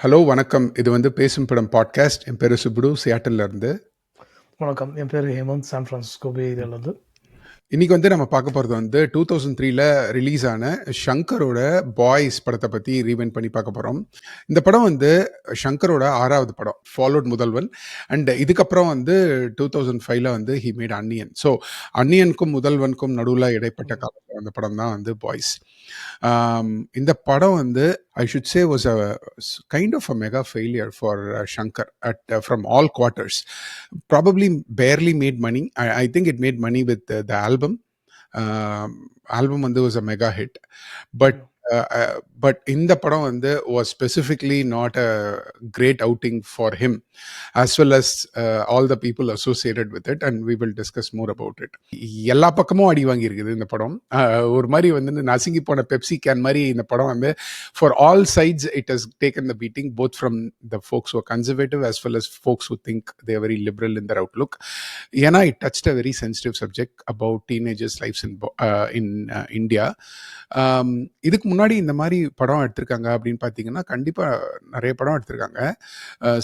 Hello, வணக்கம். இது வந்து பேசும் படம் பாட்காஸ்ட். என் பேரு சுப்புடு, சியாட்டில்ல இருந்து. வணக்கம். என் பேர் ஹேமந்த், சான் பிரான்சிஸ்கோ பே ஏரியாலேருந்து. இன்னைக்கு வந்து நம்ம பார்க்க போறது வந்து 2003ல ரிலீஸ் ஆன ஷங்கரோட பாய்ஸ் படத்த பத்தி ரீவைண்ட் பண்ணி பார்க்க போறோம். இந்த படம் வந்து ஷங்கரோட 6வது படம். Followed Mudhalvan. அண்ட் இதுக்கப்புறம் வந்து 2005ல வந்து ஹி மேட் அந்நியன். ஸோ அந்நியனுக்கும் முதல்வனுக்கும் நடுவுல இடைப்பட்ட காலத்துல வந்த படம் தான் வந்து பாய்ஸ். இந்த படம் வந்து I should say was a kind of a mega failure for Shankar from all quarters. Probably barely made money. I think it made money with the album. Album வந்து was a mega hit. But but இந்த படம் வந்து was specifically not a great outing for him as well as all the people associated with it, and we will discuss more about it. எல்லா பக்கமும் அடி வாங்கி இருக்குது இந்த படம். ஒரு மாதிரி வந்து நசுங்கி போன பெப்சி கேன் மாதிரி இந்த படம் வந்து for all sides it has taken the beating, both from the folks who are conservative as well as folks who think they are very liberal in their outlook. ஏன்னா it touched a very sensitive subject about teenagers lives in India. இதுக்கு முன்னாடி இந்த மாதிரி படம் எடுத்திருக்காங்க அப்படின்னு பார்த்தீங்கன்னா கண்டிப்பாக நிறைய படம் எடுத்திருக்காங்க.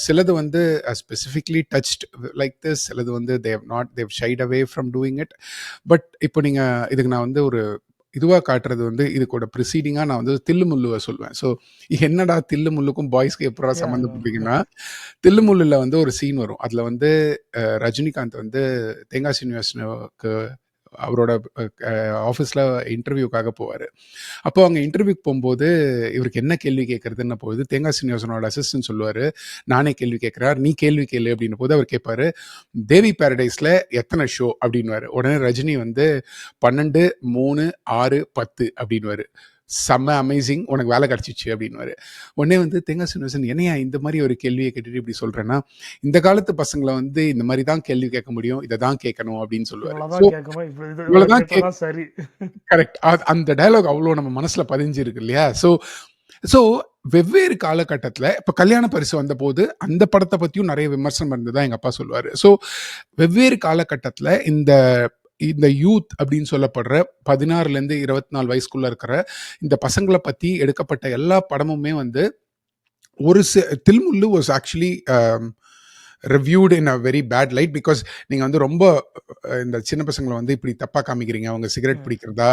சிலது வந்து ஸ்பெசிஃபிக்லி டச்ட் லைக் திஸ், சிலது வந்து they shied away from doing it. But இப்போ நீங்கள் இதுக்கு நான் வந்து ஒரு இதுவாக காட்டுறது வந்து இதுக்கூட ப்ரிசீடிங்காக நான் வந்து தில்லுமுல்லுவை சொல்லுவேன். ஸோ என்னடா தில்லுமுல்லுக்கும் பாய்ஸ்க்கு எப்படா சம்மந்தப்பட்டீங்கன்னா, தில்லுமுல்லுல வந்து ஒரு சீன் வரும். அதில் வந்து ரஜினிகாந்த் வந்து தேங்காய் சீனிவாசனுக்கு அவரோட ஆஃபீஸில் இன்டர்வியூக்காக போவார். அப்போ அங்கே இன்டர்வியூக்கு போகும்போது இவருக்கு என்ன கேள்வி கேட்கறதுன்னு போது தேங்காய் சீனிவாசனோட அசிஸ்டன்ட் சொல்லுவார், நானே கேள்வி கேட்குறார், நீ கேள்வி கேளு அப்படின்னு போது அவர் கேட்பாரு, தேவி பேரடைஸில் எத்தனை ஷோ அப்படின்வாரு. உடனே ரஜினி வந்து 12, 3, 6, 10 அப்படின்வாரு. செம்ம அமேசிங், உனக்கு வேலை கிடச்சிச்சு அப்படின்வாரு. உடனே வந்து தேங்காய் சீனிவாசன், என்னையா இந்த மாதிரி ஒரு கேள்வியை கேட்டுட்டு இப்படி சொல்கிறேன்னா, இந்த காலத்து பசங்களை வந்து இந்த மாதிரி தான் கேள்வி கேட்க முடியும், இதை தான் கேட்கணும் அப்படின்னு சொல்லுவார். ஸோ இவ்வளோதான் சரி. கரெக்ட். அந்த டயலாக் அவ்வளோ நம்ம மனசுல பதிஞ்சிருக்கு இல்லையா? ஸோ வெவ்வேறு காலகட்டத்தில் இப்போ கல்யாண பரிசு வந்த போது அந்த படத்தை பற்றியும் நிறைய விமர்சனம் இருந்ததா எங்கள் அப்பா சொல்லுவார். ஸோ வெவ்வேறு காலகட்டத்தில் இந்த யூத் அப்படின்னு சொல்லப்படுற 16லேருந்து 24 வயசுக்குள்ள இருக்கிற இந்த பசங்களை பற்றி எடுக்கப்பட்ட எல்லா படமுமே வந்து ஒரு Thillu Mullu was actually reviewed in a very bad light. Because நீங்கள் வந்து ரொம்ப இந்த சின்ன பசங்களை வந்து இப்படி தப்பாக காமிக்கிறீங்க, அவங்க சிகரெட் பிடிக்கிறதா,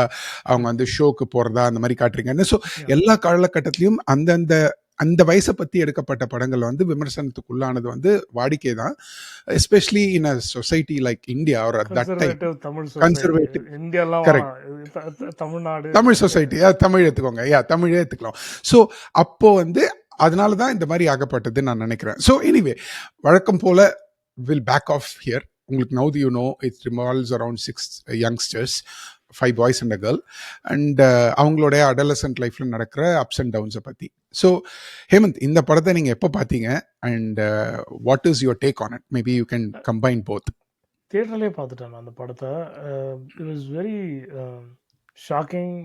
அவங்க வந்து ஷோக்கு போகிறதா, அந்த மாதிரி காட்டுறீங்க. ஸோ எல்லா காலகட்டத்திலையும் அந்த வயசை பற்றி எடுக்கப்பட்ட படங்கள் வந்து விமர்சனத்துக்குள்ளானது வந்து வாடிக்கை தான். Especially in a society like India or that time conservative. Tamil society, Tamil எடுத்துக்கோங்க, தமிழே எடுத்துக்கலாம். ஸோ அப்போ வந்து அதனால தான் இந்த மாதிரி ஆகப்பட்டதுன்னு நான் நினைக்கிறேன். ஸோ எனிவே, வழக்கம் போல வில் பேக் ஆஃப் ஹியர். உங்களுக்கு now you know it revolves around 6 youngsters, 5 boys and a girl, and அவங்களுடைய அடலசன்ட் லைஃப்ல நடக்கிற அப்ஸ் அண்ட் டவுன்ஸை பற்றி. ஸோ ஹேமந்த், இந்த படத்தை நீங்கள் எப்போ பார்த்தீங்க and what is your take on it? Maybe you can combine both. தியேட்டர்லேயே பார்த்துட்டேன் நான் அந்த படத்தை. It was very shocking.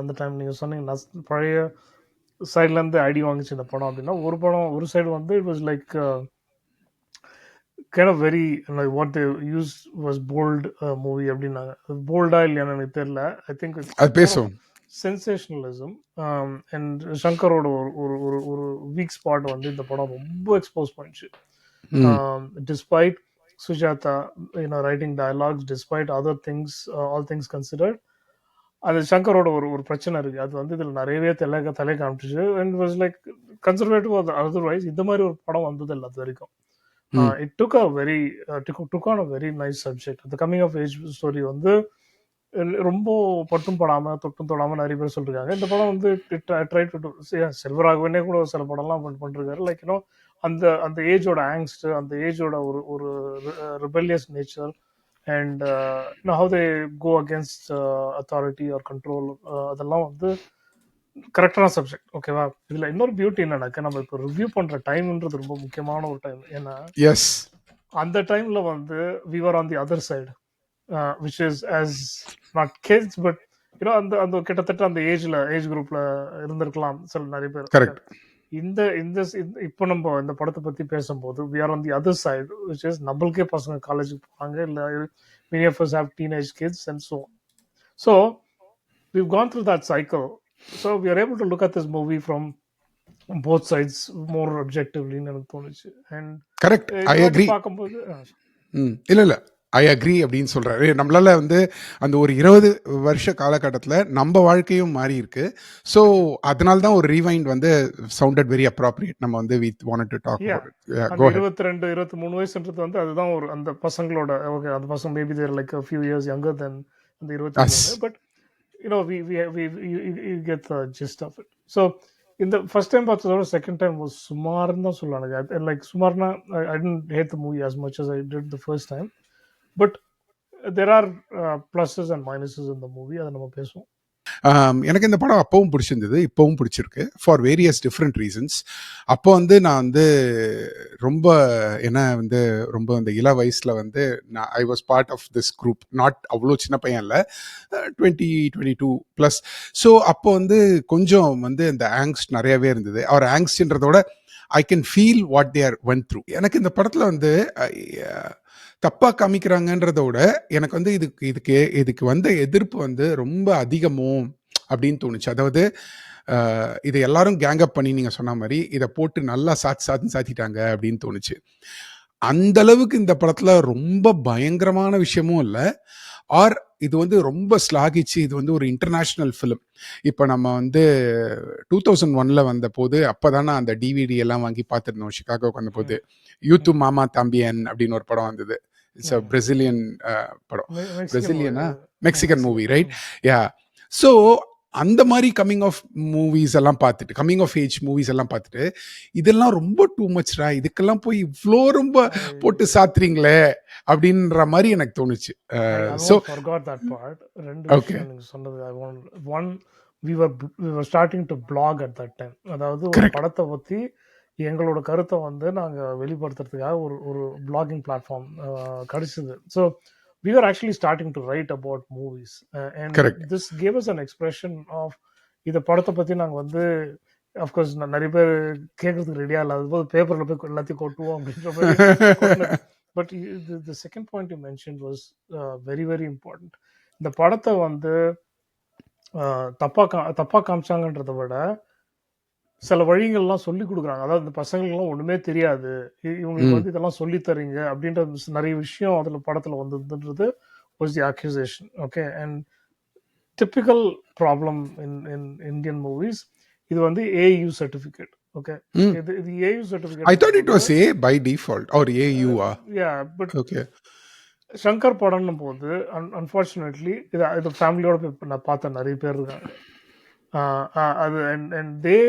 அந்த டைம் நீங்கள் சொன்னீங்க பழைய சைட்லேருந்து அடி வாங்கிச்சு இந்த படம் அப்படின்னா, ஒரு சைடு வந்து it was like kind of very like what they used was bold movie அப்படின்னாங்க. போல்டா இல்லையான்னு எனக்கு தெரியல. ஐ திங்க் அது பேசுவோம். சென்சேஷனலிசம். அண்ட் ஷங்கரோட ஒரு ஒரு ஒரு வீக் ஸ்பாட் வந்து இந்த படம் ரொம்ப எக்ஸ்போஸ் பண்ணிச்சு. Despite Sujatha writing dialogues, despite other things, all things considered, அது ஷங்கரோட ஒரு பிரச்சனை இருக்கு. அது வந்து இதில் நிறையவே தலை காமிச்சிச்சு. And was like conservative otherwise இந்த மாதிரி ஒரு படம் வந்தது இல்லை அது வரைக்கும். It took on a very nice subject. The coming of age story வந்து ரொம்ப பட்டும் படாம தொட்டும் தொடாம நிறைய பேர் சொல்லிருக்காங்க. இந்த படம் வந்து ட்ரை டு செல்வராகவனே கூட சில படம்லாம் பண்ணிருக்காரு. லைக் அந்த ஏஜோட ஆங்ஸ்ட், அந்த ஏஜோட ஒரு rebellious nature and how they go against authority or control, அதெல்லாம் வந்து கரெக்டான சப்ஜெக்ட். ஓகேவா? இதுல இன்னொரு பியூட்டி என்னன்னாக்க, நம்ம இப்போ ரிவ்யூ பண்ற டைம்ன்றது ரொம்ப முக்கியமான ஒரு டைம். ஏன்னா அந்த டைம்ல வந்து we were on the other side, which is as not kids but அந்த கிட்டத்தட்ட அந்த ஏஜ் குரூப்ல இருந்திருக்கலாம் சில நிறைய பேர். இப்போ நம்ம இந்த படத்தை பத்தி பேசும்போது we are on the other side, which is நம்மளுக்கே பசங்க காலேஜுக்கு போறாங்க, இல்ல many of us have teenage kids and so on. So we've gone through that cycle. So we are able to look at this movie from both sides more அப்ஜெக்டிவ்லின்னு எனக்கு தோணுச்சு. And correct. ஐ இந்த வாட்டி அக்ரி. பார்க்கும்போது இல்ல, இல்ல. I agree அப்படின்னு சொல்றாரு. நம்மளால வந்து அந்த ஒரு 20 வருஷ காலகட்டத்தில நம்ப வாழ்க்கையும் மாறியிருக்கு. ஸோ, அதனால தான் ஒரு ரீவைண்ட் வந்து சவுண்டட் வெரி அப்ராப்ரியேட். நம்ம வந்து we wanted to talk yeah about it. Yeah, அந்த கோ அஹெட். 22, 23 வயசுன்றது வந்து அதுதான் ஒரு அந்த பசங்களோட ஓகே அந்த பசங்க maybe there like a few years younger than அந்த as 23. But we get the gist of it. So இந்த ஃபர்ஸ்ட் டைம் பார்த்ததோட செகண்ட் டைம் வாஸ் சுமார்னு தான் சொல்லலாம் எனக்கு. லைக் சுமார்னா I didn't hate the movie as much as I did the first time. But there are pluses and minuses in the movie. அதை நம்ம பேசுவோம். எனக்கு இந்த படம் அப்பவும் பிடிச்சிருந்தது, இப்பவும் பிடிச்சிருக்கு. For various different reasons. அப்போ வந்து நான் வந்து ரொம்ப என்ன வந்து ரொம்ப அந்த இள வயசுல வந்து நான் I was part of this group. Not அவ்வளோ சின்ன பையன் இல்ல. 20, 22 ப்ளஸ். ஸோ அப்போ வந்து கொஞ்சம் வந்து இந்த ஆங்ஸ்ட் நெறையவே இருந்தது. அவர் ஆங்ஸ்ட்ன்றதோட I can feel what they are went through. எனக்கு இந்த படத்துல வந்து தப்பா காமிக்கிறாங்கன்றத விட எனக்கு வந்து இதுக்கு வந்த எதிர்ப்பு வந்து ரொம்ப அதிகமோ அப்படின்னு தோணுச்சு. அதாவது இதை எல்லாரும் கேங் அப் பண்ணி நீங்க சொன்ன மாதிரி இதை போட்டு நல்லா சாத்திட்டாங்க அப்படின்னு தோணுச்சு. அந்த அளவுக்கு இந்த படத்துல ரொம்ப பயங்கரமான விஷயமும் இல்லை. ஆர் இது வந்து ரொம்ப ஸ்லாகிச்சு இது வந்து ஒரு இன்டர்நேஷ்னல் ஃபிலிம். இப்போ நம்ம வந்து 2001 வந்த போது அப்போதானே அந்த டிவிடி எல்லாம் வாங்கி பார்த்துருந்தோம். சிகாகோக்கு வந்த போது யூத்து மாமா தம்பியன் அப்படின்னு ஒரு படம் வந்தது. இட்ஸ் அ பிரசிலியன் படம். பிரசிலியனா மெக்சிகன் மூவி, ரைட்? யா. ஸோ அந்த மாதிரி கம்மிங் ஆஃப் மூவிஸ் எல்லாம் பார்த்துட்டு, கம்மிங் ஆஃப் ஏஜ் மூவிஸ் எல்லாம் பார்த்துட்டு, இதெல்லாம் ரொம்ப டூ மச்ரா, இதுக்கெல்லாம் போய் இவ்வளோ ரொம்ப போட்டு சாத்துறீங்களே அப்படின்ற மாதிரி எனக்கு தோணுச்சு. So forgot that part. ரெண்டு விஷயம் நீங்க சொன்னது. One we were starting to blog at that time. அதாவது ஒரு படத்தை பத்தி எங்களோட கருத்தை வந்து நாங்க வெளிப்படுத்துறதுக்காக ஒரு blogging platform கிடைச்சது. So we were actually starting to write about movies. And Correct. this gave us an expression of இந்த படத்தை பத்தி நாங்க வந்து அஃப்கோர்ஸ் நிறைய பேர் கேட்கறதுக்கு ரெடியா இல்லாத போது பேப்பர்ல போய் எல்லாத்தையும் கொட்டுவோம் அப்படின்ற மாதிரி. But the second point you mentioned was very very important. இந்த படத்தை வந்து தப்பா காமிச்சாங்கன்றத விட சில வழிகள்லாம் சொல்லி கொடுக்குறாங்க. அதாவது இந்த பசங்களுக்குலாம் ஒண்ணுமே தெரியாது, இவங்களுக்கு வந்து இதெல்லாம் சொல்லி தரீங்க அப்படின்ற நிறைய விஷயம் அதுல படத்துல வந்ததுன்றது was the accusation. Okay, and typical problem in Indian movies, இது வந்து AU certificate. Okay, இது AU certificate. I thought it was A by default or AU. Yeah, but okay. Shankar படம்னும் போது அன்ஃபார்ச்சுனேட்லி இது ஃபேமிலியோட போய் நான் பார்த்த நிறைய பேர் இருக்காங்க. அது and they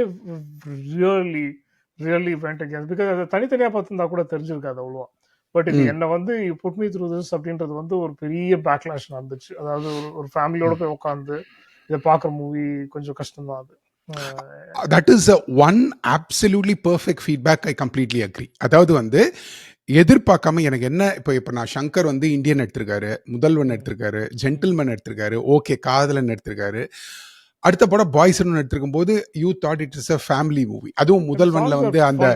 really went against, because அது தனித்தனியா பார்த்துருந்தா கூட தெரிஞ்சிருக்காது அவ்வளோவா. பட் இது என்ன வந்து புட் மீ த்ரூ திஸ் அப்படின்றது வந்து ஒரு பெரிய பேக்லாஷ் நடந்துச்சு. அதாவது ஒரு ஃபேமிலியோட போய் உட்காந்து இதை பார்க்குற மூவி கொஞ்சம் கஷ்டம் தான் அது. That is one absolutely perfect feedback. I completely agree. அதாவது வந்து எதிர்பார்க்காம எனக்கு என்ன இப்போ நான் சங்கர் வந்து இந்தியன் எடுத்திருக்காரு, முதல்வன் எடுத்திருக்காரு, ஜென்டில்மேன் எடுத்திருக்காரு, ஓகே காதலன் எடுத்திருக்காரு, அடுத்த படம் பாய்ஸ்னு எடுத்திருக்கும் போது you thought it is a family movie. அதுவும் முதல்வன்ல வந்து அந்த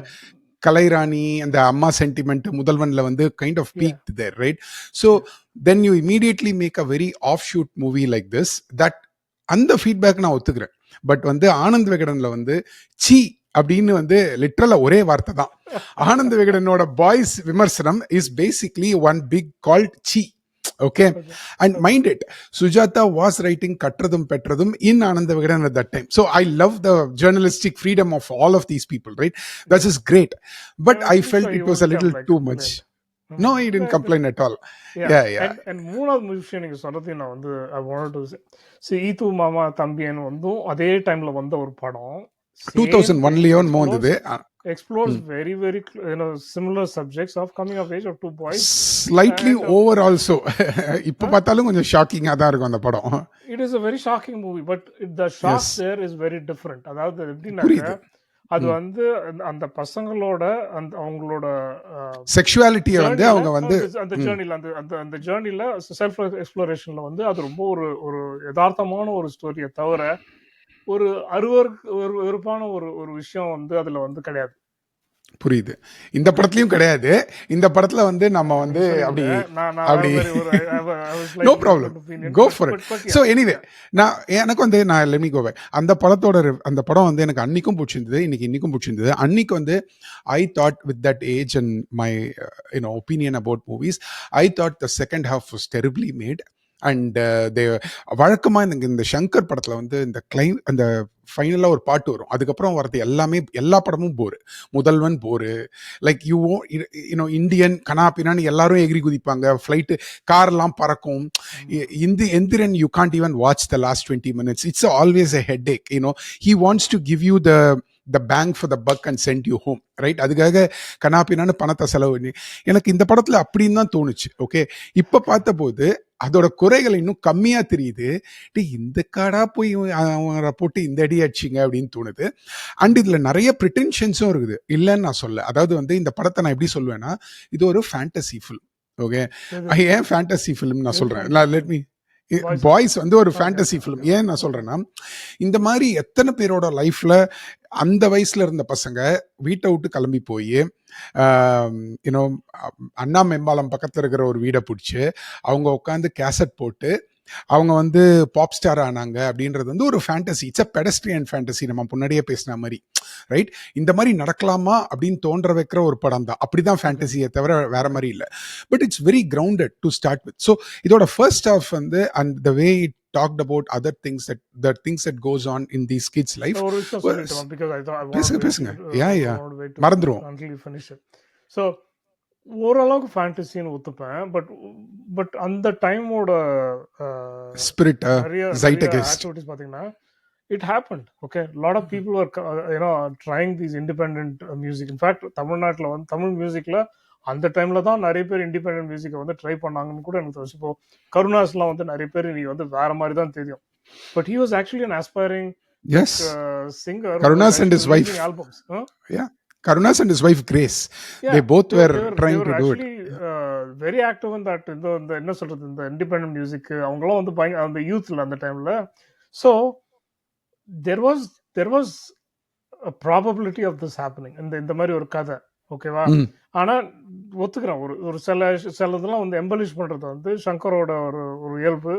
கலைராணி அந்த அம்மா சென்டிமெண்ட் முதல்வன்ல வந்து kind of peak there, right? So then you immediately make a very off shoot movie like this. That அந்த ஃபீட்பேக் நான் ஒத்துக்கிறேன். பட் வந்து ஆனந்த் விகடன்ல வந்து சி அப்படின்னு வந்து லிட்டரலா ஒரே வார்த்தை தான். ஆனந்த் விகடனோட பாய்ஸ் விமர்சனம் is basically one big called C. Okay, and mind it, Sujata was writing Katradum Petradum in Ananda Vigadan at that time. So I love the journalistic freedom of all of these people, right? That is great. But I felt it was a little too much. No, he didn't complain at all. Yeah. And மூணாவது விஷயம் நீங்க சொல்றது நான் வந்து I wanted to say ஈத்து மாமா தம்பியன் வந்து அதே டைம்ல வந்த ஒரு படம் 2001 வந்தது. explores very very similar subjects of coming of age of two boys, slightly over also. இப்ப பார்த்தாலும் கொஞ்சம் ஷாக்கிங்கா தான் இருக்கும் அந்த படம். It is a very shocking movie, but the shock there is very different. அதாவது எப்படின்னா அது வந்து அந்த பசங்களோட அவங்களோட செக்சுவாலிட்டியை வந்து அவங்க வந்து அந்த ஜேர்னில அந்த ஜேர்னில செல்ஃப் எக்ஸ்ப்ளோரேஷன்ல வந்து அது ரொம்ப ஒரு யதார்த்தமான ஒரு ஸ்டோரியை தவிர ஒரு வெறுப்பான ஒரு விஷயம் வந்து அதுல வந்து கிடையாது. புரியுது. இந்த படத்துலயும் கிடையாது. இந்த படத்துல வந்து நம்ம வந்து நீங்க அப்படி சொன்னீங்க. நான் அப்படி வேற ஒரு I was no slightly problem. different opinion. Go But for it. but but so yeah. Anyway Yeah. நான் எனக்கு வந்து லெட் மீ கோ பேக். அந்த படத்தோட அந்த படம் வந்து எனக்கு அன்னைக்கும் பிடிச்சிருந்தது. இன்னைக்கும் பிடிச்சிருந்தது. அன்னைக்கு வந்து I thought with that age and my opinion about movies, I thought the second half was terribly made. And they வழக்கமா இந்த சங்கர் படத்துல வந்து இந்த அந்த ஃபைனலா ஒரு பாட்டு வரும். அதுக்கப்புறம் வரது எல்லாமே எல்லா படமும் போரு. முதல்வன் போரு. லைக் இந்தியன் கனாபினான்னு எல்லாரும் எகிரி குதிப்பாங்க. ஃப்ளைட்டு கார்லாம் பறக்கும். Enthiran you can't even watch the last 20 minutes. It's always a headache. He wants to give you the bang for the buck and send you home, right? அதுக்காக கனாபினான்னு பணத்தை செலவு பண்ணி எனக்கு இந்த படத்துல அப்படின்னு தான் தோணுச்சு. ஓகே, இப்ப பார்த்த போது அதோட குறைகள் இன்னும் கம்மியா தெரியுது. இந்த காடா போய் அவரை போட்டு இந்த அடி அடிச்சிங்க அப்படின்னு தோணுது. அண்ட் இதுல நிறைய ப்ரிட்டென்ஷன்ஸும் இருக்குது, இல்லைன்னு நான் சொல்ல. அதாவது வந்து இந்த படத்தை நான் எப்படி சொல்லுவேன்னா, இது ஒரு ஃபேண்டசி ஃபில்ம். ஓகே, ஏன் ஃபேண்டசி ஃபிலிம் நான் சொல்றேன், லெட் மீ பாய்ஸ் வந்து ஒரு ஃபேண்டசி ஃபிலிம். ஏன் நான் சொல்றேன்னா, இந்த மாதிரி எத்தனை பேரோட லைஃப்ல அந்த வயசுல இருந்த பசங்க வீட்டை விட்டு கிளம்பி போய் யூனோ அண்ணா மேம்பாலம் பக்கத்துல இருக்கிற ஒரு வீடை பிடிச்சி அவங்க உட்காந்து கேசட் போட்டு அவங்க வந்து பாப் ஸ்டார் ஆனாங்க அப்படின்றது வந்து ஒரு fantasy. It's a pedestrian fantasy. நம்ம முன்னாடியே பேசின மாதிரி, ரைட்? இந்த மாதிரி நடக்கலாமா அப்படின்னு தோன்ற வைக்கிற ஒரு படம் தான். அப்படிதான் ஃபேண்டசியை தவிர வேற மாதிரி இல்லை. But it's very grounded to start with. So இதோட ஃபர்ஸ்ட் ஹாஃப் வந்து and the way it talked about other things that goes on in these kids life. ஒரு விஷயம் சொல்லிட்டோம் because I thought I wanted பேசுங்க. to yeah wait to மறந்துரும். until you finish it. So ஓரளவுக்கு ஃபேண்டசின்னு ஒத்துப்பேன். But அந்த டைமோட spirit நிறைய zeitgeist activities பார்த்தீங்கன்னா it happened. Okay, a lot of people were trying these independent music. In fact, தமிழ்நாட்டில் வந்து தமிழ் மியூசிக்ல அந்த டைம்ல தான் நிறைய பேர் இண்டிபெண்டன்ட் மியூசிக்கை வந்து ட்ரை பண்ணாங்கன்னு கூட எனக்கு தெரியும். இப்போ கருணாஸ்லாம் வந்து நிறைய பேர் நீ வந்து வேற மாதிரி தான் தெரியும். But he was actually an aspiring yes singer. Karunas and his wife. Albums. Yeah, Karunas and his wife Grace. Yeah, they both were trying to do it. Very active in that. இந்த என்ன சொல்றது, இந்த independent music அவங்களாம் வந்து அந்த யூத்ல அந்த டைம்ல. So there was a probability of this happening. இந்த மாதிரி ஒரு கதை. ஓகேவா? ஆனா ஒத்துக்கிறேன், ஒரு சிலதெல்லாம் வந்து எம்பலிஷ் பண்றது வந்து சங்கரோட ஒரு இயல்பு.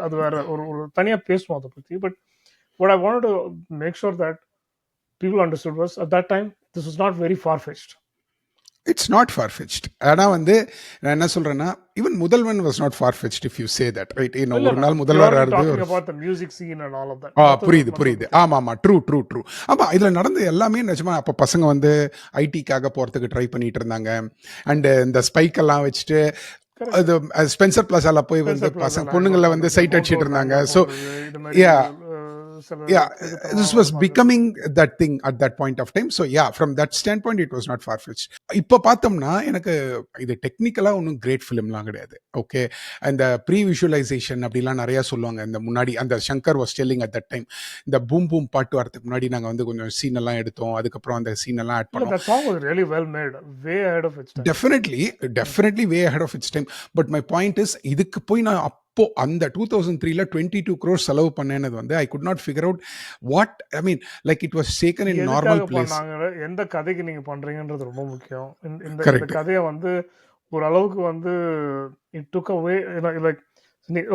அது வேற ஒரு தனியா பேசுவோம் அதை பத்தி. But what I wanted to make sure that people understood was at that time this was not very far-fetched. It's not far-fetched. ஆனா வந்து நான் என்ன சொல்றேன்னா, even Mudhalvan was not far-fetched if you say that, right? ஒரு நாள் முதல்வர் talking about the music scene and all of that. புரியுது. ஆமா ட்ரூ. ஆமா, இதுல நடந்த எல்லாமே நிஜமா. அப்ப பசங்க வந்து ஐடிக்காக போறதுக்கு ட்ரை பண்ணிட்டு இருந்தாங்க. அண்ட் இந்த ஸ்பைக் எல்லாம் வச்சுட்டு அது ஸ்பென்சர் பிளாசால போய் வந்து பசங்க பொண்ணுங்களை வந்து சைட் அடிச்சிட்டு இருந்தாங்க. So this was becoming that thing at that point of time. So from that standpoint it was not far-fetched. இப்போ பார்த்தோம்னா எனக்கு இது டெக்னிக்கலா ஒன்றும் கிரேட் ஃபிலிம்லாம் கிடையாது. ஓகே, அந்த ப்ரீ விஷுவலைசேஷன் அப்படிலாம் நிறைய சொல்லுவாங்க. இந்த முன்னாடி அந்த Shankar was telling at that time, இந்த பூம் பூம் பாட்டு வரதுக்கு முன்னாடி நாங்கள் வந்து கொஞ்சம் சீன் எல்லாம் எடுத்தோம். அதுக்கப்புறம் அந்த சீன் எல்லாம் ஆட் பண்ணோம். That song was really well made, way ahead of its time. Definitely way ahead of its time. But my point is, இதுக்கு போய் நான் அப்போ அந்த 2003ல 22 crores செலவு பண்ணேனது வந்து I could not figure out what, I mean, like it was taken in normal place. எந்த கதைக்கு நீங்க பண்றீங்கன்றது ரொம்ப முக்கியம். இந்த கதையை வந்து ஓரளவுக்கு வந்து it took away, like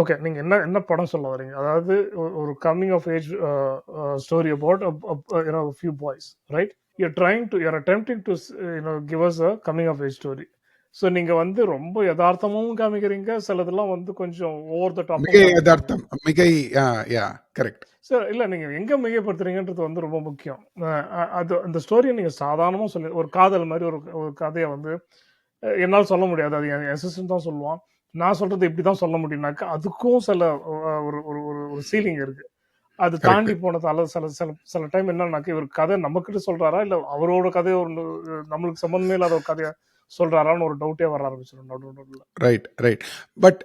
okay, நீங்க என்ன படம் சொல்ல வரீங்க? அதாவது ஒரு coming of age story about a few boys, right? you're attempting to give us a coming of age story. So நீங்க வந்து ரொம்ப யதார்த்தமும் காமிக்கிறீங்க, சிலதெல்லாம் வந்து கொஞ்சம் over the top. Correct. Sir, இல்லை, நீங்கள் எங்கே மிகைப்படுத்துறீங்கன்றது வந்து ரொம்ப முக்கியம். அது அந்த ஸ்டோரியை நீங்கள் சாதாரணமாக சொல்லி ஒரு காதல் மாதிரி ஒரு கதையை வந்து என்னால் சொல்ல முடியாது. அது என் அசிஸ்டன்ட் தான் சொல்லுவான். நான் சொல்கிறது இப்படி தான் சொல்ல முடியும்னாக்கா அதுக்கும் சில ஒரு சீலிங் இருக்குது. அது தாண்டி போனதால சில டைம் என்னன்னாக்கா இவர் கதை நம்மக்கிட்ட சொல்கிறாரா இல்லை அவரோட கதையை நம்மளுக்கு சம்மந்தமே இல்லாத ஒரு கதையை சொல்றாரான்னு ஒரு டவுட்டே வர ஆரம்பிச்சிடும். Right. But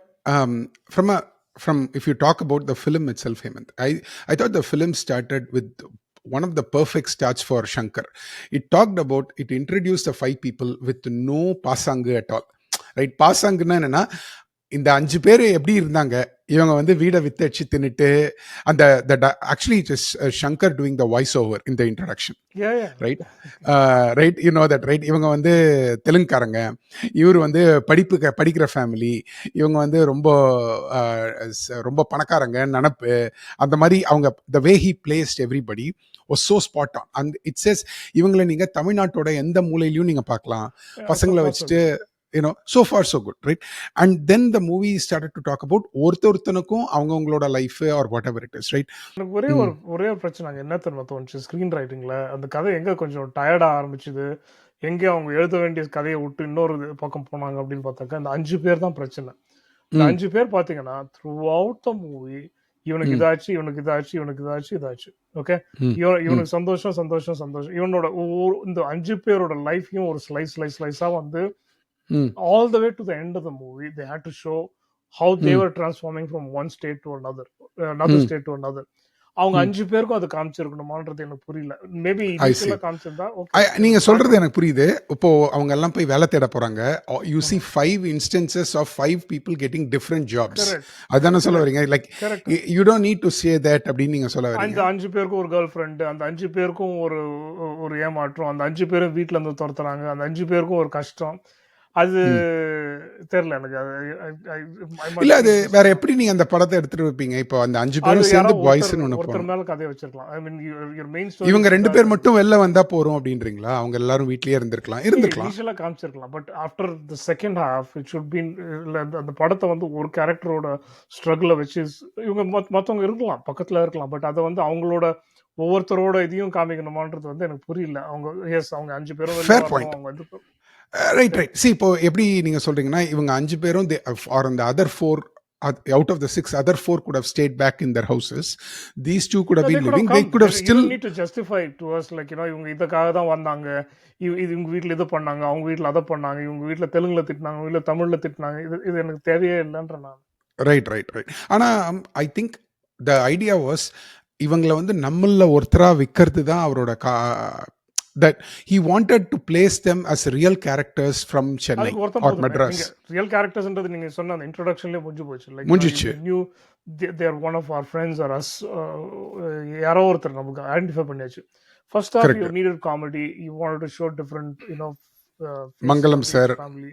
from if you talk about the film itself, Hemant, I thought the film started with one of the perfect starts for Shankar. It introduced the 5 people with no pasangu at all, right? Pasanguna enna இந்த 5 பேரு எப்படி இருந்தாங்க? இவங்க வந்து வீட வித்தடிச்சு தின்னுட்டு, அந்த actually it is Shankar doing the voice over in the introduction. Yeah. Right? Right, you know that right? இவங்க வந்து தெலுங்குக்காரங்க. இவரு வந்து படிக்கிற ஃபேமிலி. இவங்க வந்து ரொம்ப அ ரொம்ப பணக்காரங்க, நனப்பு. அந்த மாரி அவங்க the way he placed everybody was so spot on. And it says இவங்கள நீங்க தமிழ்நாட்டோட எந்த மூலையிலயும் நீங்க பார்க்கலாம். So பசங்கள far so வச்சுட்டு good. so far so good, right? And then the movie started to talk about ஒருத்தனுக்கும் அவங்கவங்களோட life or whatever it is, right? எனக்கு ஒரே ஒரு ஒரே ஒரு பிரச்சனை அங்க என்ன தெரியுமா தோணுச்சு ஸ்க்ரீன் ரைட்டிங்ல. அந்த கதை எங்க கொஞ்சம் டயர்டா ஆரம்பிச்சுது, எங்க அவங்க எழுத வேண்டிய கதையை விட்டு இன்னொரு பக்கம் போனாங்க அப்படின்னு பார்த்தாக்கா இந்த 5 பேர் தான் பிரச்சனை. இந்த 5 பேர் பாத்தீங்கன்னா த்ரூ அவுட் த மூவி இவனுக்கு இதாச்சு, இவனுக்கு இதாச்சு, இவனுக்கு இதாச்சு, இதாச்சு. ஓகே, இவனுக்கு சந்தோஷம் சந்தோஷம் சந்தோஷம். இவனோட இந்த 5 பேரோட லைஃபையும் ஒரு ஸ்லைஸா வந்து all the way to the end of the movie they had to show how they were transforming from one state to another state to another. அவங்க 5 பேருக்கும் அது காமிச்சிருக்கணுமான்றது எனக்கு புரியல. Maybe I see. இனிஷியலா காமிச்சிருந்தா ஓகே. நீங்க சொல்றது எனக்கு புரியுது. இப்போ அவங்க எல்லாம் போய் வேலை தேட போறாங்க. You see 5 instances of 5 people getting different jobs. Correct. அதானே சொல்ல வரீங்க? Like Correct. you don't need to say that அப்படின்னு நீங்க சொல்ல அந்த வரீங்க. 5 பேருக்கும் ஒரு கேர்ள் ஃப்ரெண்ட், அந்த 5 பேருக்கும் ஒரு ஒரு ஏமாற்றம், அந்த 5 பேரும் வீட்ல இருந்து துரத்துறாங்க, அந்த 5 பேருக்கும் ஒரு கஷ்டம். அது தெரியல எனக்கு. இல்ல அது வேற எப்படி நீங்க அந்த படத்தை எடுத்துட்டு வைப்பீங்க? இப்போ அந்த 5 அது பேரும் சேர்ந்து யாரோ பாய்ஸ்னு ஒண்ணு ஒருத்தர் போறோம். மேல கதையை வச்சிருக்கலாம். ஐ மீன் யுவர் மெயின் ஸ்டோரி இவங்க 2 பேர் மட்டும் வெளில வந்தா போறோம் அப்படின்றீங்களா? அவங்க எல்லாரும் வீட்லயே இருந்திருக்கலாம். இனிஷியலா காமிச்சிருக்கலாம். But after the second half it should been அந்த படத்தை வந்து ஒரு கேரக்டரோட ஸ்ட்ரகிள வச்சு இவங்க மத்தவங்க இருக்கலாம், பக்கத்துல இருக்கலாம். பட் அதை வந்து அவங்களோட ஒவ்வொருத்தரோட இதையும் காமிக்கணுமான்றது வந்து எனக்கு புரியல. அவங்க அவங்க 5 பேரும் வெளில வரணும், அவங்க வந்து ரைட். See இப்போ எப்படி நீங்க சொல்றீங்கன்னா இவங்க 5 பேரும் ஆர் அந்த other 4 out of the 6 other 4 could have stayed back in their houses. These 2 could have been living. They could have still need to justify to us like இவங்க இதுக்காக தான் வந்தாங்க, இவங்க வீட்ல இது பண்ணாங்க, அவங்க வீட்ல அதை பண்ணாங்க, இவங்க வீட்ல தெலுங்குல திட்டினாங்க, வீட்ல தமிழ்ல திட்டினாங்க. இது எனக்கு தேவையே இல்லைன்ற நான். ரைட். ஆனா I think the idea was இவங்கள வந்து நம்மள ஒருத்தரா விக்கிறது தான் அவரோட that he wanted to place them as real characters from Chennai or Madras. Real characters ன்றது நீங்க சொன்ன அந்த இன்ட்ரோடக்ஷன்லயே முடிஞ்சு போச்சு. லைக் முடிஞ்சிச்சு. they are one of our friends or us. யாரோ ஒருத்தர் நமக்கு ஐடென்டிஃபை பண்ணியாச்சு. First half you needed comedy, you wanted to show different Mangalam sir family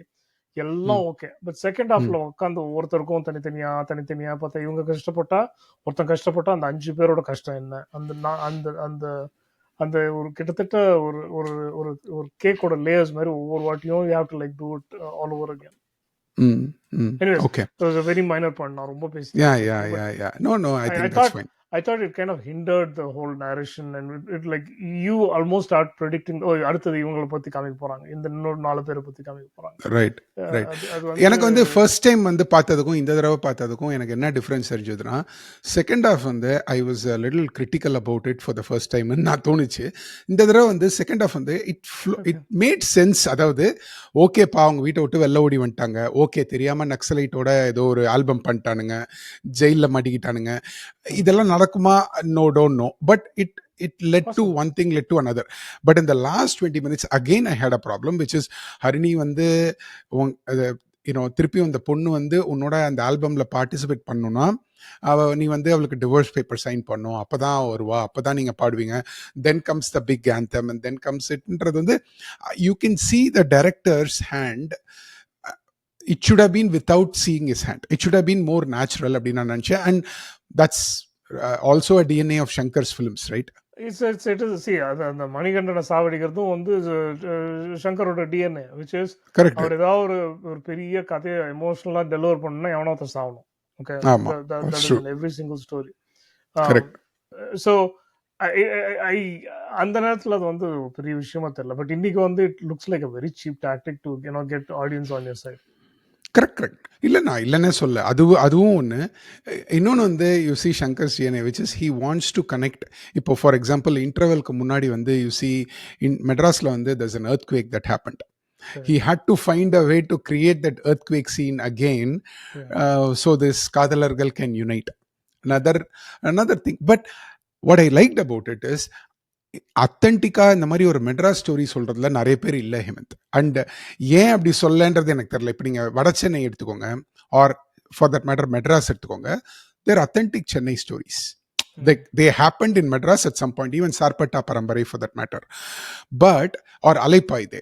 எல்லாம் ஓகே. பட் செகண்ட் ஹாஃப்ல உட்காந்து ஒவ்வொருத்தருக்கும் தனித்தனியா பார்த்தா இவங்க ஒருத்தன் கஷ்டப்பட்டா அந்த 5 பேரோட கஷ்டம் என்ன, அந்த அந்த அந்த ஒரு கிட்டத்தட்ட ஒரு ஒரு ஒரு ஒரு கேக்கோட லேயர்ஸ் மாதிரி ஒவ்வொரு வாட்டியும் you have to like do it all over again. Anyways, okay, it was a very minor point. நான் ரொம்ப பேசி yeah. No, I think that's fine. I thought it kind of hindered the whole narration and it like you almost start predicting அடுத்தது இவங்களை பத்தி காமிக்க போறாங்க, இந்த இன்னொரு 4 பேரை பத்தி காமிக்க போறாங்க. ரைட். எனக்கு வந்து ஃபர்ஸ்ட் டைம் வந்து பார்த்ததுக்கும் இந்த தடவை பார்த்ததுக்கும் எனக்கு என்ன டிஃபரன்ஸ் தெரிஞ்சதுன்னா செகண்ட் ஹாஃப் வந்து I was a little critical about it for the first time நான் தோணுச்சு. இந்த தடவை வந்து செகண்ட் ஹாஃப் வந்து இட் மேட் சென்ஸ். அதாவது ஓகேப்பா அவங்க வீட்டை விட்டு வெளில ஓடி வந்துட்டாங்க, ஓகே தெரியாம நக்சலைட்டோட ஏதோ ஒரு ஆல்பம் பண்ணிட்டானுங்க, ஜெயில மாட்டிக்கிட்டானுங்க, இதெல்லாம் நடக்குமா? No, don't know. But it led to one thing, led to another. But in the last 20 minutes, again, I had a problem, which is Harini வந்து திருப்பி அந்த பொண்ணு வந்து உன்னோட அந்த ஆல்பம்ல பார்ட்டிசிபேட் பண்ணணும்னா நீ வந்து அவளுக்கு டிவோர்ஸ் பேப்பர் சைன் பண்ணும், அப்பதான் வருவா, அப்பதான் நீங்க பாடுவீங்க. Then comes the big anthem and then comes itன்றது வந்து you can see the director's hand. It should have been without seeing his hand. It should have been more natural அப்படின்னு நான் நினைச்சேன். And that's also a DNA of Shankar's films, right? It is see அந்த மணிகண்டனை சாவடிக்கிறதும் வந்து சங்கரோட DNA which is அவர் ஏதாவது ஒரு பெரிய கதையை எமோஷனலா டெலிவர் பண்ணா எவனோ ஒருத்தர் சாவணும். Okay, that is in every single story. Correct. So அந்த நேரத்துல அது வந்து பெரிய விஷயமா தெரியல. பட் இன்னைக்கு வந்து it looks like a very cheap tactic to get audience on your side. Correct. இல்லைன்னே சொல்ல, அதுவும் ஒன்று. இன்னொன்று வந்து you see Shankar's DNA which is he wants to connect. இப்போ ஃபார் எக்ஸாம்பிள் இன்டர்வெல்க்கு முன்னாடி வந்து யூ சி இன் மெட்ராஸில் வந்து there's an earthquake that happened. He had to find a way to create that earthquake scene again, so this காதலர்கள் can unite. Another thing. But what I liked about it is அத்தன்டிக்கா இந்த மாதிரி ஒரு Madras story சொல்றதுல நிறைய பேர் இல்லை Hemant. And ஏன் அப்படி சொல்லன்றது எனக்கு தெரியல. இப்போ நீங்க வட சென்னை எடுத்துக்கோங்க, or for that matter Madras எடுத்துக்கோங்க, their authentic Chennai stories. They happened in Madras at some point, even Sarpata Parambarai for that matter. But, or Alaipaide,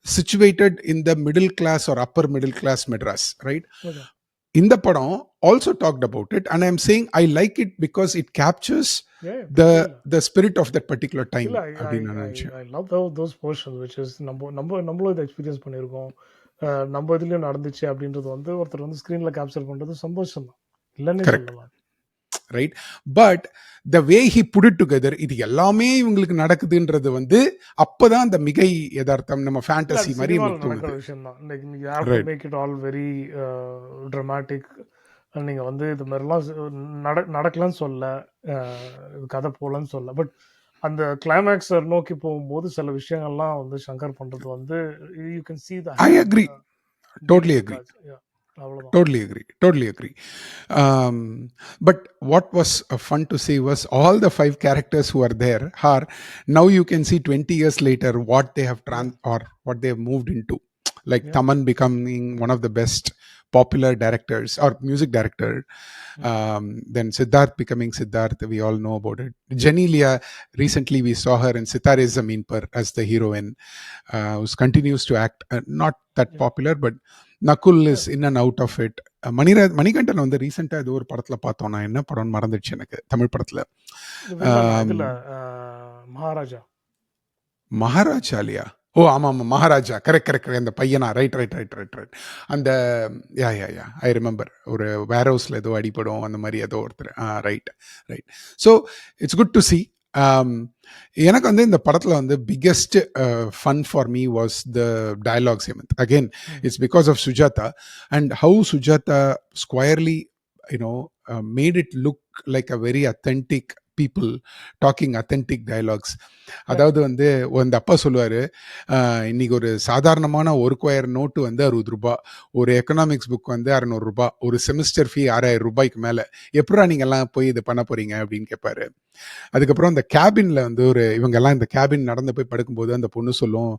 situated in the middle class or upper middle class Madras, right? Okay. இந்த படம் also talked about it, and I'm saying I like it because it captures Yeah, the spirit of that particular time. இல்ல, அப்படின்னு நான் நினைச்சேன். I love those portions which is நம்மளும் இதை experience பண்ணியிருக்கோம். நம்ம இதுலயும் நடந்துச்சு அப்படின்றது வந்து ஒருத்தர் வந்து ஸ்க்ரீன்ல கேப்சர் பண்றது சந்தோஷம் தான், இல்லைன்னு Correct. சொல்லலாம். Right, but the way he put it together, இது எல்லாமே இவங்களுக்கு நடக்குதுன்றது வந்து அப்பதான் அந்த மிகை யதார்த்தம், நம்ம ஃபேண்டசி மாதிரி நடக்கிற விஷயம் தான். நீங்க have to make it all very dramatic. நீங்க வந்து இது மாதிரிலாம் நடக்கலன்னு சொல்ல, கதை போலன்னு சொல்ல, பட் அந்த கிளைமேக்ஸ் நோக்கி போகும்போது சில விஷயங்கள்லாம் வந்து சங்கர் பண்றது வந்து you can see the I agree, totally agri, totally agree. But what was fun to see was all the 5 characters who are there are now you can see 20 years later what they have or what they have moved into, like Taman becoming one of the best popular directors or music director, then Siddharth becoming Siddharth, we all know about it. Jenny Leah, recently we saw her in Sitare Zameen Par as the heroine, who continues to act, not that popular, but Nakul is in and out of it. Manikandan வந்து ரீசெண்டா ஏதோ ஒரு படத்துல பார்த்தோம், நான் என்ன படம் மறந்துடுச்சு எனக்கு, தமிழ் படத்துல. மகாராஜாலியா? ஓ ஆமா ஆமா, மகாராஜா, கரெக்ட், அந்த பையனா, ரைட். அந்த யா ஐ ரிமெம்பர், ஒரு வேர் ஹவுஸ்ல ஏதோ அடிப்படும் அந்த மாதிரி ஏதோ ஒருத்தர், right. So it's good to see. எனக்கு வந்து இந்த படத்தில் வந்து biggest fun for me was the dialogues. Again it's because of Sujatha and how Sujatha squarely made it look like a very authentic people talking authentic dialogues. அதாவது வந்து அந்த அப்பா சொல்லுவார், இன்னைக்கு ஒரு சாதாரணமான ஒரு ஸ்கொயர் நோட்டு வந்து 60 ரூபாய், ஒரு எக்கனாமிக்ஸ் புக் வந்து 600 ரூபாய், ஒரு செமிஸ்டர் ஃபீ 6000 ரூபாய்க்கு மேலே, எப்படா நீங்கள்லாம் போய் இது பண்ண போறீங்க அப்படின்னு கேட்பாரு. அதுக்கப்புறம் அந்த கேபின்ல வந்து இவங்கெல்லாம் இந்த கேபின் நடந்து போய் படுக்கும்போது அந்த பொண்ணு சொல்லும்,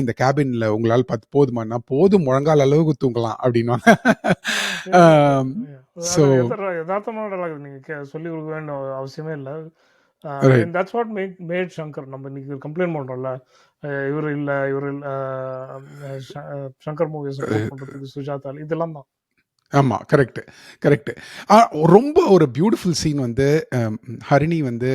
இந்த கேபின்ல உங்களால் பார்த்து போதுமானா, போதும், முழங்கால் அளவுக்கு தூங்கலாம் அப்படின்னா. ஸோ யதார்த்தமான நீங்க சொல்லி கொடுக்க வேண்டிய அவசியமே இல்லை. That's what made Shankar. நம்ம இன்னைக்கு கம்ப்ளைண்ட் பண்றோம்ல, இவர் இல்ல சங்கர் மூவிஸ் பண்றதுக்கு சுஜாதா, இதெல்லாம் தான். ஆமாம், கரெக்டு. ரொம்ப ஒரு பியூட்டிஃபுல் சீன் வந்து ஹரிணி வந்து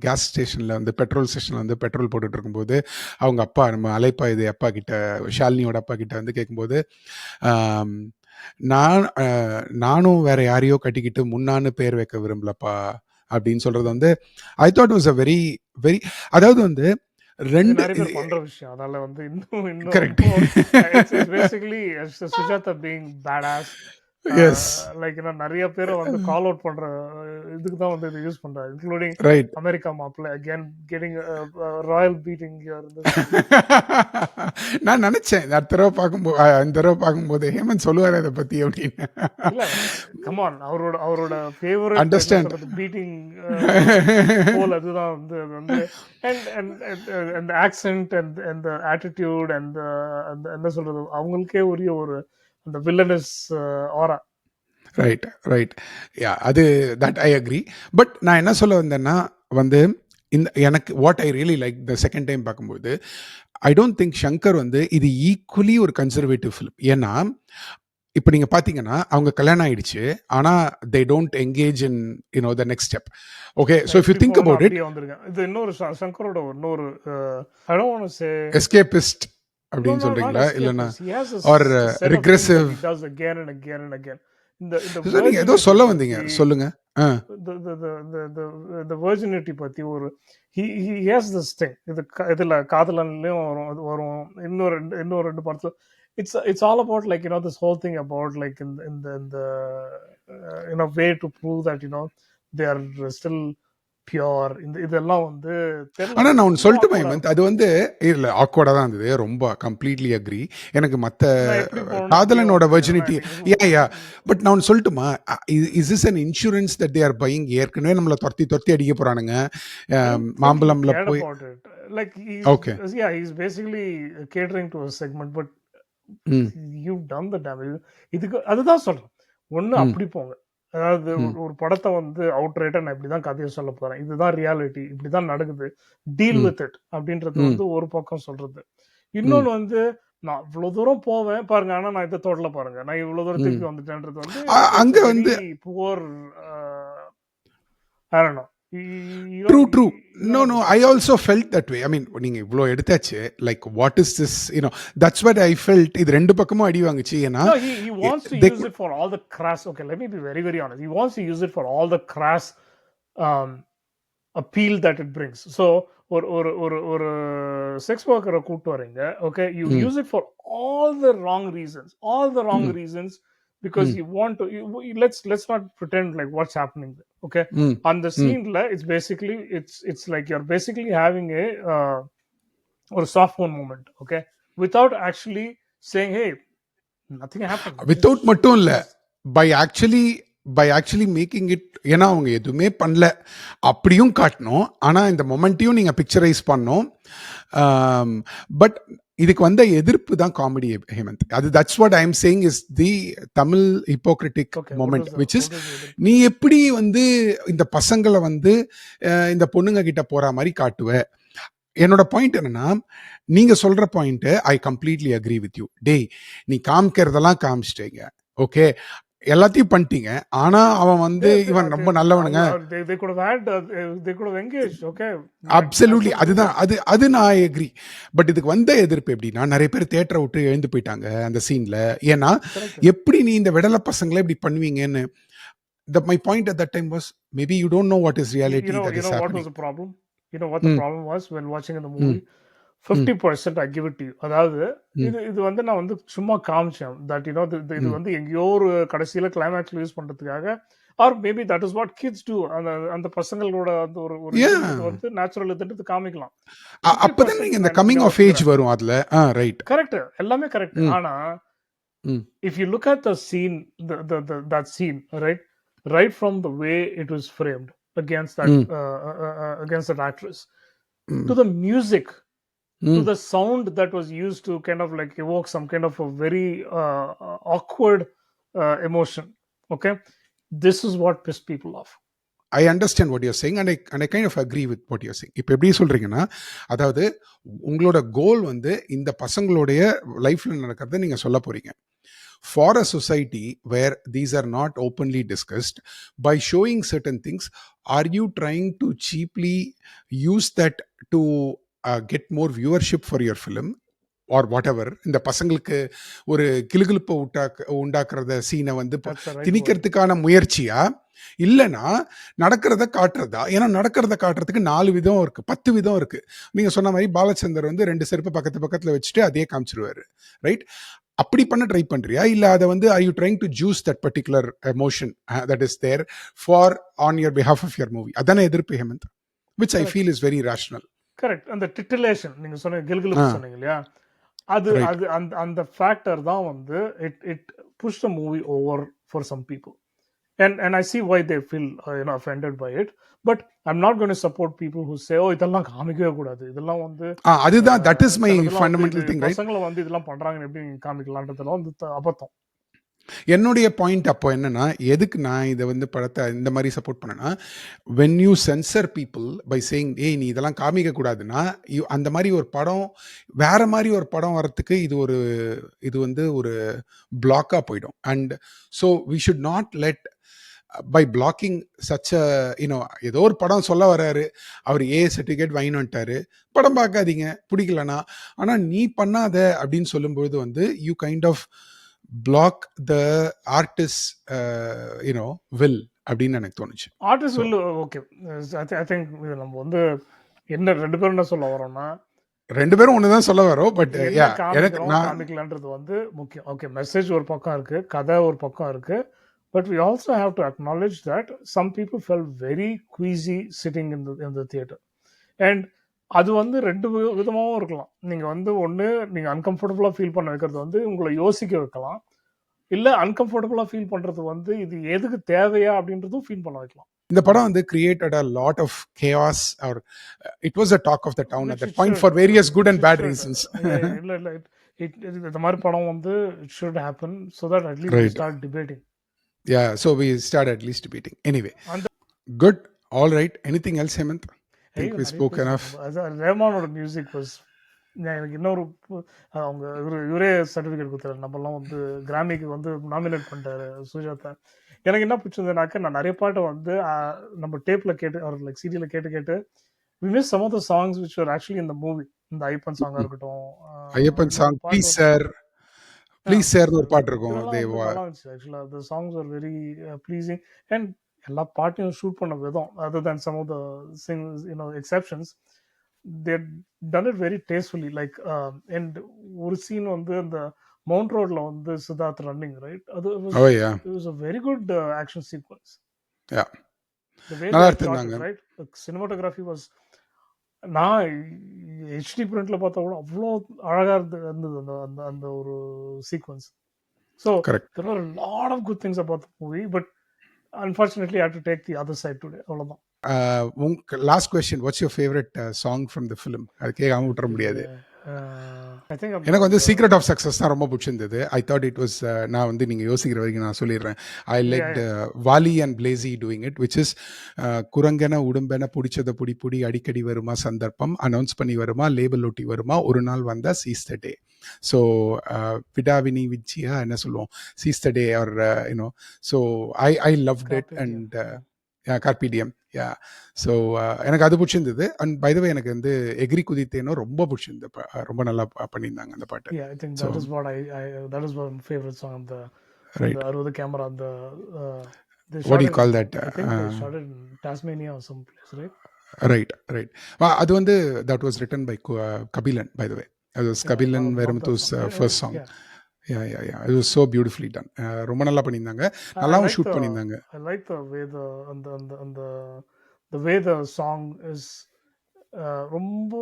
கேஸ் ஸ்டேஷனில் வந்து பெட்ரோல் ஸ்டேஷனில் வந்து பெட்ரோல் போட்டுட்டு இருக்கும்போது அவங்க அப்பா, நம்ம அலைப்பா இது அப்பா கிட்ட, ஷாலினியோட அப்பா கிட்ட வந்து கேட்கும்போது, நானும் வேற யாரையோ கட்டிக்கிட்டு முன்னான்னு பேர் வைக்க விரும்பலப்பா அப்படின்னு சொல்றது வந்து I thought was a very very, அதாவது வந்து ரெண்டு பண்ற விஷயம். அதனால வந்து இன்னும் basically Sujatha being badass, like நிறைய பேரை வந்து கால் அவுட் பண்ற இதுக்கு தான் வந்து இது யூஸ் பண்றாரு, இன்க்ளூடிங் அமெரிக்கா மாப்பிள்ள அகைன் கெட்டிங் ராயல் பீட்டிங். நான் நினைச்சேன் இந்த தடவை பார்க்கும்போது ஹேமந்த் சொல்லுவாரு அதை பத்தி அப்படின்னு. இல்ல கம் ஆன், அவரோட ஃபேவரட் அண்டர்ஸ்டாண்ட் பீட்டிங் போல் அதுதான் வந்து and the accent and the attitude and என்ன சொல்றது, அவங்களுக்கே உரிய ஒரு அந்த வில்லனஸ் ஆரா. ரைட் யா, அது தட் ஐ அக்ரி. பட் நான் என்ன சொல்ல வந்தேன்னா வந்து இந்த எனக்கு what I really like the second time பார்க்கும்போது, ஐ டோன்ட் திங்க் சங்கர் வந்து இது ஈக்குவலி ஒரு கன்சர்வேட்டிவ் ஃபிலிம். ஏன்னா இப்போ நீங்க பாத்தீங்கன்னா அவங்க கல்யாணம் ஆயிடுச்சு, ஆனா they don't engage in the next step. Okay, so if you think about it, இது இன்னொரு சங்கரோட இன்னொரு I don't want to say escapist அப்படின்னு சொல்றீங்களா, இல்லனா or regressive, he does again and again and again. இந்த நீங்க ஏதோ சொல்ல வந்தீங்க, சொல்லுங்க. the virginity பத்தி ஒரு he has this thing. இதுல காதலன்லயும் வரும் இன்னொரு ரெண்டு படத்துல. It's all about like this whole thing about like in the way to prove that they are still pure இதெல்லாம் வந்து தெரியல ஆனா எனக்கு நான் ஒண்ணு ரொம்ப சொல்லட்டுமா ஆக்வர்டா ஹேமந்த்? இருக்கும். அது வந்து இல்ல ஆக்வர்டா தான் இருந்தது. ரொம்ப கம்ப்ளீட்லி அக்ரி. எனக்கு மத்த நான் எப்படி போகணும்னு அங்கேயே காதலனோட வந்துட்டேன். Virginity yeah. பட் நான் ஒண்ணு சொல்லட்டுமா? Is this an insurance that they are buying? ஏற்கனவே நம்மள தொரத்தி தொரத்தி அடிக்க போறானுங்க. I don't think he மாம்பழம்ல cared போய் about it. Like okay. he's basically catering to a segment, but ம், you've done the damage. இதுக்கு அதுதான் சொல்றேன். ஒண்ணு ம், அப்படி போங்க. அதாவது ம், ஒரு படத்த வந்து அவுட்ரைட்டா நான் இப்படிதான் கதைய சொல்ல போறேன். இதுதான் ரியாலிட்டி. இப்படிதான் நடக்குது. டீல் ம், வித் இட் அப்படின்றது ம், வந்து ஒரு பக்கம் சொல்றது. ம், இன்னொன்னு வந்து நான் இவ்வளவு தூரம் போவேன் பாருங்க. ஆனா நான் இத தொடல பாருங்க. நான் இவ்வளவு தூரம் ம். திருப்பி வந்துட்டேன்றது வந்து இட்ஸ் அங்க a very வந்து poor I don't know. True, true. You know, know what no. I'm I saying. Also felt that way. I mean நீங்க இவ்ளோ எடுத்தாச்சு. Like what is this? That's what I felt. இது 2 பக்கமும் அடி வாங்குச்சு. ஏன்னா, No, he wants to they use it for all the crass. Okay, let me be very, very honest. He wants to use it for all the crass um, appeal that it brings. So, ஒரு sex ஒர்க்கரை கூப்பிட்டு வரீங்க. Okay, you ம், use it for all the wrong ம், reasons because ம், you want to. Let's not pretend like what's happening there. Okay, ம், on the ம். scene, it's like you're basically having a or a soft phone moment. Okay, without actually saying, hey, nothing happened. Without மட்டும் இல்ல. Just by actually by actually making it. ஏன்னா அவங்க எதுவுமே பண்ணல. அப்படியும் காட்டணும். ஆனா இந்த மொமெண்ட்டையும் நீங்க பிக்சரைஸ் பண்ணணும். பட் இதுக்கு வந்த எதிர்ப்பு தான் காமெடி ஹேமந்த். அது that's what I am saying is the Tamil hypocritic okay. Moment which is What is the other? நீ எப்படி வந்து இந்த பசங்களை வந்து இந்த பொண்ணுங்க கிட்ட போற மாதிரி காட்டுவ. என்னோட பாயிண்ட் என்னன்னா, நீங்க சொல்ற point I completely agree with you. டேய், நீ காமிக்கிறதெல்லாம் காமிச்சிட்டீங்க. ஓகே, எல்லாத்தையும் பண்ணிட்டீங்க. ஆனா அவன் வந்து இவன் ரொம்ப நல்லவனுங்க. They could have had they could have engaged. Okay, absolutely. myself do அதுதான் that. அது நான் அக்ரி. பட் இதுக்கு வந்த எதிர்ப்பு எப்படின்னா, நிறைய பேர் தியேட்டரை விட்டு எழுந்து போயிட்டாங்க அந்த சீன்ல. ஏன்னா Correct. எப்படி நீ இந்த விடலை பசங்களை இப்படி பண்ணுவீங்கன்னு. My point at that time was maybe you don't know what is reality that You is know what was happening. the problem? You know what the ம், problem was when watching in the ம், movie? ம், 50% I give it to you. அதாவது ம், இது வந்து நான் வந்து சும்மா காமிச்சேன். தட் இது ம். வந்து எங்கேயோ ஒரு கடைசியில கிளைமேக்ஸ்ல யூஸ் பண்றதுக்காக or maybe that is what kids do. அந்த அந்த பசங்களோட அந்த ஒரு ஒரு இதுன்றது Yeah. வந்து நேச்சுரல் இதுன்றது காமிக்கலாம். 50% அப்பதான் நீங்க இந்த நான் கம்மிங் நான் ஆஃப் ஏஜ் ஒத்துக்கிறேன். வரும் அதுல. ரைட். கரெக்ட், எல்லாமே கரெக்ட். ம், ஆனா ம், if you look at the scene, that scene, right from the way it was framed against ம், against that actress, to ம், the music, to ம். the sound that was used to kind of like evoke some kind of a very awkward emotion. Okay, this is what pissed people off. I understand what you're saying and I kind of agree with what you're saying. இப்போ எப்படி சொல்றீங்கன்னா, அதாவது உங்களோட கோல் வந்து இந்த பசங்களுடைய லைஃப்ல நடக்கிறத நீங்க சொல்ல போறீங்க. For a society where these are not openly discussed, by showing certain things, are you trying to cheaply use that to get more viewership for your film? Or whatever. இந்த பசங்களுக்கு ஒரு கிளுகிழுப்பை உண்டாக்குறத சீனை வந்து That's the right word. திணிக்கிறதுக்கான முயற்சியா, இல்லைன்னா நடக்கிறத காட்டுறதா? ஏன்னா நடக்கிறத காட்டுறதுக்கு 4 விதம் இருக்கு, 10 விதம் இருக்கு. நீங்க சொன்ன மாதிரி பாலச்சந்தர் வந்து 2 செருப்பு பக்கத்து பக்கத்துல வச்சுட்டு அதே காமிச்சிருவாரு. ரைட்? அப்படி பண்ண ட்ரை பண்றியா, இல்ல அதை வந்து are you trying to juice that particular emotion that is there for on your behalf of your movie? அதானே எதிர்ப்பு Hemanth, which I Correct. feel is very rational. Correct. அந்த டிட்டிலேஷன் நீங்க சொன்ன கில்கிலுப்பு சொன்னீங்க இல்லையா, அது ரைட். அது அந்த அந்த ஃபேக்டர் தான் வந்து it push the movie over for some people. And I see why they feel offended by it, but I'm not going to support people who say, oh, இதெல்லாம் காமிக்கவே கூடாது, இதெல்லாம் வந்து அதுதான், that is my சிலதெல்லாம் வந்து fundamental இது thing, right? பசங்களை வந்து இதெல்லாம் பண்றாங்கன்னு எப்படி நீங்க காமிக்கலான்றதெல்லாம் வந்து அபத்தம். என்னுடைய பாயிண்ட் அப்போ என்னன்னா, எதுக்கு நான் இதை வந்து படத்தை இந்த மாதிரி சப்போர்ட் பண்ணேன்னா, when you censor people by saying ஏய் நீ இதெல்லாம் காமிக்க கூடாதுன்னா, அந்த மாதிரி ஒரு படம், வேற மாதிரி ஒரு படம் வரத்துக்கு இது வந்து ஒரு பிளாக்காக போயிடும். And so we should not let by blocking such ஏதோ ஒரு படம் சொல்ல வர்றாரு, அவர் சர்டிஃபிகேட் வாங்கிட்டு வந்துட்டாரு, படம் பார்க்காதீங்க பிடிக்கலனா, ஆனால் நீ பண்ணாத அப்படின்னு சொல்லும்போது வந்து you kind of block the artist will அப்படின்னு எனக்கு தோணுச்சு. Artist will okay. I think நம்ம வந்து என்ன 2 பேரும் என்ன சொல்ல வரோம்னா, 2 பேரும் ஒண்ணுதான் சொல்ல வரோம். பட் என்ன எனக்கு காமிக்கிறோம் நான் காமிக்கலான்றது வந்து முக்கியம். ஓகே, மெசேஜ் ஒரு பக்கம் இருக்கு, கதை ஒரு பக்கம் இருக்கு, But we also have to acknowledge that some people felt very queasy sitting in the theater. And அது வந்து ரெண்டு விதமாகவும் இருக்கலாம். நீங்கள் வந்து ஒன்று நீங்கள் அன்கம்ஃபர்டபுளாக ஃபீல் பண்ண வைக்கிறது வந்து உங்களை யோசிக்க வைக்கலாம். இல்லை அன்கம்ஃபர்டபுளாக ஃபீல் பண்ணுறது வந்து இது எதுக்கு தேவையா அப்படின்றதும் ஃபீல் பண்ண வைக்கலாம். இந்த படம் வந்து created a lot of chaos, or it was a talk of the town at that point for various good and bad reasons. இல்லை இல்லை இந்த மாதிரி படம் வந்து it should happen so that at least we Right. start debating. Yeah, so we started at least debating. Anyway, அந்த good. All right. Anything else, Hemant? I think we spoke enough. ரேமானோட music was எனக்கு இன்னொரு அவங்க இவரே certificate கொடுத்தாரு. நம்மலாம் வந்து கிராமிக்கு வந்து நாமினேட் பண்ணிட்டாரு சுஜாதா. எனக்கு என்ன பிடிச்சதுனாக்க நான் நிறைய பாட்டை வந்து நம்ம டேப்பில் கேட்டு அவர் லைக் சிடியில் கேட்டு we missed some of the songs which were actually in the movie. இந்த ஐப்பன் சாங்காக இருக்கட்டும், Ayyappan song please sir please sir ஒரு பாட்டு இருக்கும். நல்லா இருந்துச்சு ஆக்சுவலாக. the songs were very pleasing and எல்லா பாட்டையும் ஷூட் பண்ண விதம், other than some of the exceptions, they done it very tastefully. Like and ஒரு சீன் வந்து அந்த மவுண்ட் ரோட்ல வந்து சித்தார்த் ரன்னிங் ரைட், அது it was a very good action sequence. Yeah, the way நல்லா they shot இருந்தாங்க. it, right, the cinematography was, நான் HD பிரிண்ட்ல பார்த்தா கூட அவ்வளோ அழகா இருந்தது அந்த அந்த அந்த ஒரு sequence. So Correct. there are a lot of good things about the movie, but unfortunately I had to take the other side today. அவ்வளோதான். Last question, what's your favourite song from the film? அது கேட்காம விட்டுற முடியாது. I think எனக்கு வந்து secret of success தான் ரொம்ப பிடிச்சிருந்தது. ஐ தாட் இட் வாஸ், நான் வந்து நீங்கள் யோசிக்கிற வரைக்கும் நான் சொல்லிடுறேன். I like Vaali and Blessy doing it, which is குரங்கன உடும்பென பிடிச்சத புடி அடிக்கடி வருமா சந்தர்ப்பம், அனௌன்ஸ் பண்ணி வருமா லேபிள் ஒட்டி வருமா ஒரு நாள் வந்தா சீஸ் த டே. ஸோ விடாவினி விச்சியா என்ன சொல்லுவோம், seize the day or you know. So I loved it and கார்பிடியம். யா, ஸோ எனக்கு அது பிடிச்சிருந்தது. அண்ட் பை த வே எனக்கு வந்து எக்ரி குதித்தேனோ ரொம்ப பிடிச்சிருந்தது. ரொம்ப நல்லா பண்ணியிருந்தாங்க அந்த பாட்டு. Yeah, I think that is what that is one favorite song. Right. The Arudha camera, What do you call that? I think they shot it in Tasmania or some place, right? Right. அது வந்து that was written by Kabilan, by the way. It was Kabilan Veramuthu's first song. Yeah. It was so beautifully done. ரொம்ப நல்லா பண்ணியிருந்தாங்க, நல்லாவும் shoot பண்ணியிருந்தாங்க. I like the way the way the song is ரொம்ப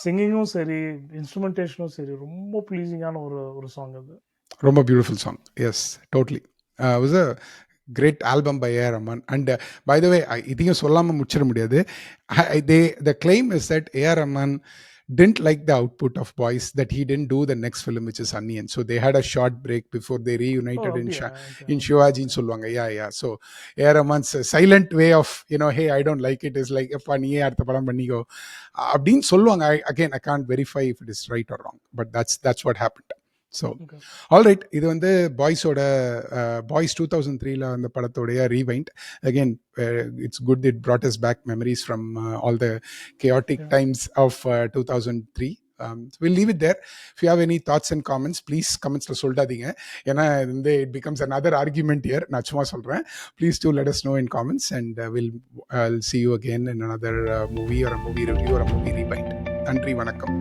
சிங்கிங்கும் சரி இன்ஸ்ட்ருமெண்டேஷனும் சரி ரொம்ப ப்ளீஸிங்கான ஒரு சாங் அது. ரொம்ப beautiful song. Yes, totally. Was a great album by AR Rahman. And by the way இதையும் சொல்லாமல் முடிச்சிட முடியாது. The claim is that AR Rahman didn't like the output of Boys, that he didn't do the next film, which is Onion. So they had a short break before they reunited in Shivaji in Solvanga. Yeah. So A.R. Rahman's silent way of, hey, I don't like it, is like, appa niye artha padam pannigo abdin solvanga. Again, I can't verify if it is right or wrong, but that's what happened. So alright, இது வந்து பாய்ஸோட boys 2003 அந்த படத்தோடைய rewind. Again it's good, it brought us back memories from all the chaotic times of 2003. We'll leave it there. If you have any thoughts and comments, please commentsல சொல்லாதீங்க, ஏன்னா வந்து it becomes another argument here. நான் சும்மா சொல்கிறேன். Please do let us know in comments, and I'll see you again in another movie or a movie review or a movie rewind. நன்றி, வணக்கம்.